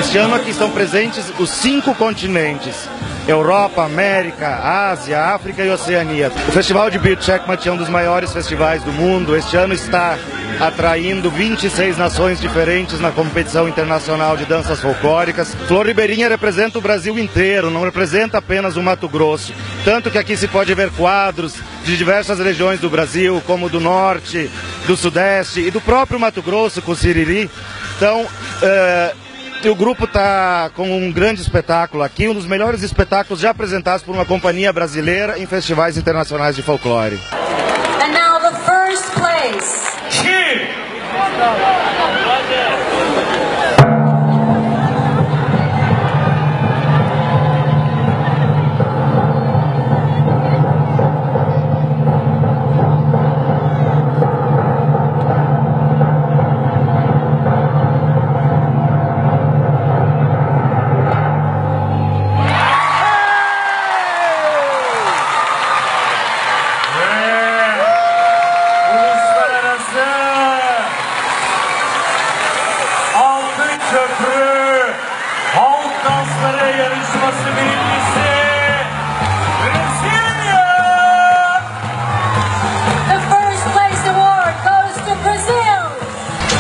Este ano aqui estão presentes os 5 continentes: Europa, América, Ásia, África e Oceania. O Festival de Beat Checkmate é um dos maiores festivais do mundo. Este ano está atraindo 26 nações diferentes na competição internacional de danças folclóricas. Flor Ribeirinha representa o Brasil inteiro, não representa apenas o Mato Grosso. Tanto que aqui se pode ver quadros de diversas regiões do Brasil, como do Norte, do Sudeste e do próprio Mato Grosso com o Siriri. Então, o grupo está com um grande espetáculo aqui, um dos melhores espetáculos já apresentados por uma companhia brasileira em festivais internacionais de folclore. And now the first place.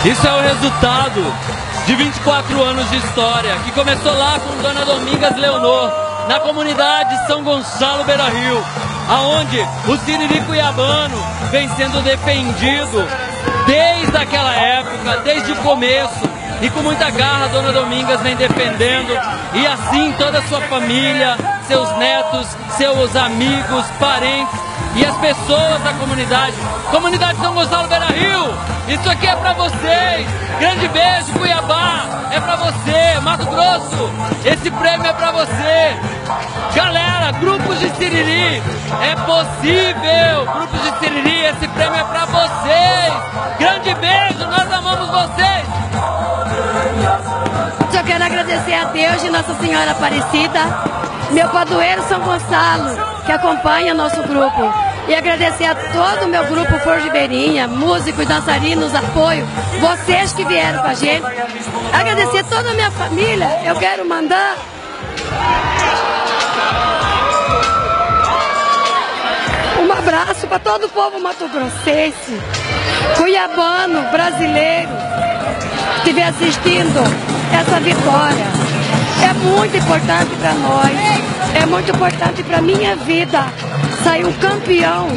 Isso é o resultado de 24 anos de história, que começou lá com Dona Domingas Leonor, na comunidade São Gonçalo Beira-Rio, aonde o Siriri Cuiabano vem sendo defendido desde aquela época, desde o começo, e com muita garra a Dona Domingas vem defendendo, e assim toda a sua família, seus netos, seus amigos, parentes e as pessoas da comunidade São Gonçalo Beira-Rio. Isso aqui é pra vocês. Grande beijo, Cuiabá. É pra você, Mato Grosso. Esse prêmio é pra você. Galera, grupos de Siriri, é possível. Grupos de Siriri, esse prêmio é pra vocês. Grande beijo, nós amamos vocês. Eu quero agradecer a Deus e Nossa Senhora Aparecida, meu padroeiro São Gonçalo, que acompanha nosso grupo. E agradecer a todo o meu grupo Flor Ribeirinha, músicos, dançarinos, apoio, vocês que vieram com a gente. Agradecer a toda a minha família. Eu quero mandar um abraço para todo o povo mato-grossense, cuiabano, brasileiro, que estiver assistindo essa vitória. É muito importante para nós, é muito importante para a minha vida. Saiu um campeão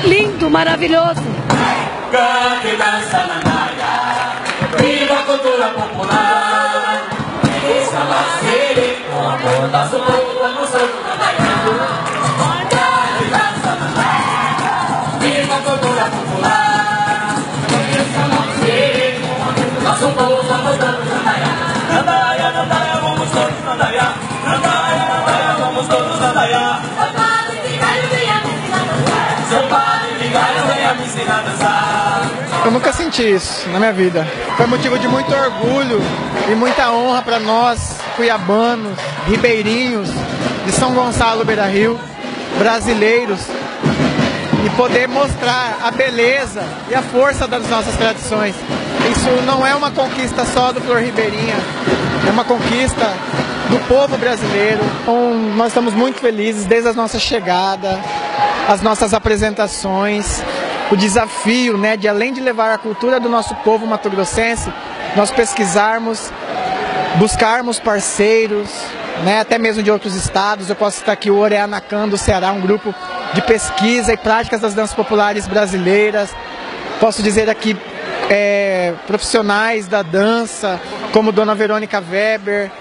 lindo, maravilhoso. Cante e dança na Naya, viva a cultura popular. Esse é o amor da sua povo, no santo da Naya. Cante e dança na Naya, viva a cultura popular. Esse é o amor da sua povo, no santo da Naya. Nandaya, Nandaya, vamos todos Nandaya. Nandaya, Nandaya, vamos todos Nandaya. Eu nunca senti isso na minha vida. Foi motivo de muito orgulho e muita honra para nós, cuiabanos, ribeirinhos, de São Gonçalo Beira-Rio, brasileiros, e poder mostrar a beleza e a força das nossas tradições. Isso não é uma conquista só do Flor Ribeirinha, é uma conquista do povo brasileiro. Então, nós estamos muito felizes desde a nossa chegada, as nossas apresentações, o desafio, né, de além de levar a cultura do nosso povo mato-grossense, nós pesquisarmos, buscarmos parceiros, né, até mesmo de outros estados. Eu posso citar aqui o Oreanacan do Ceará, um grupo de pesquisa e práticas das danças populares brasileiras. Posso dizer aqui profissionais da dança, como Dona Verônica Weber,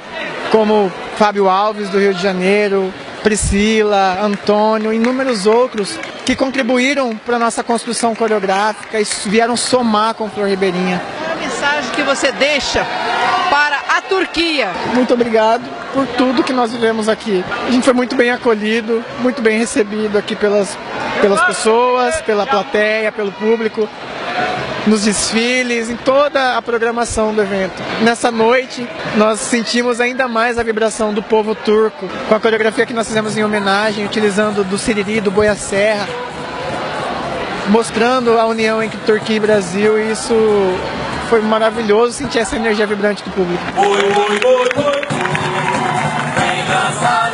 como Fábio Alves do Rio de Janeiro, Priscila, Antônio, inúmeros outros que contribuíram para a nossa construção coreográfica e vieram somar com Flor Ribeirinha. Qual é a mensagem que você deixa para a Turquia? Muito obrigado por tudo que nós vivemos aqui. A gente foi muito bem acolhido, muito bem recebido aqui pelas pessoas, pela plateia, pelo público, nos desfiles, em toda a programação do evento. Nessa noite, nós sentimos ainda mais a vibração do povo turco, com a coreografia que nós fizemos em homenagem, utilizando do Siriri, do Boi à Serra, mostrando a união entre Turquia e Brasil, e isso foi maravilhoso sentir essa energia vibrante do público. Vem dançar.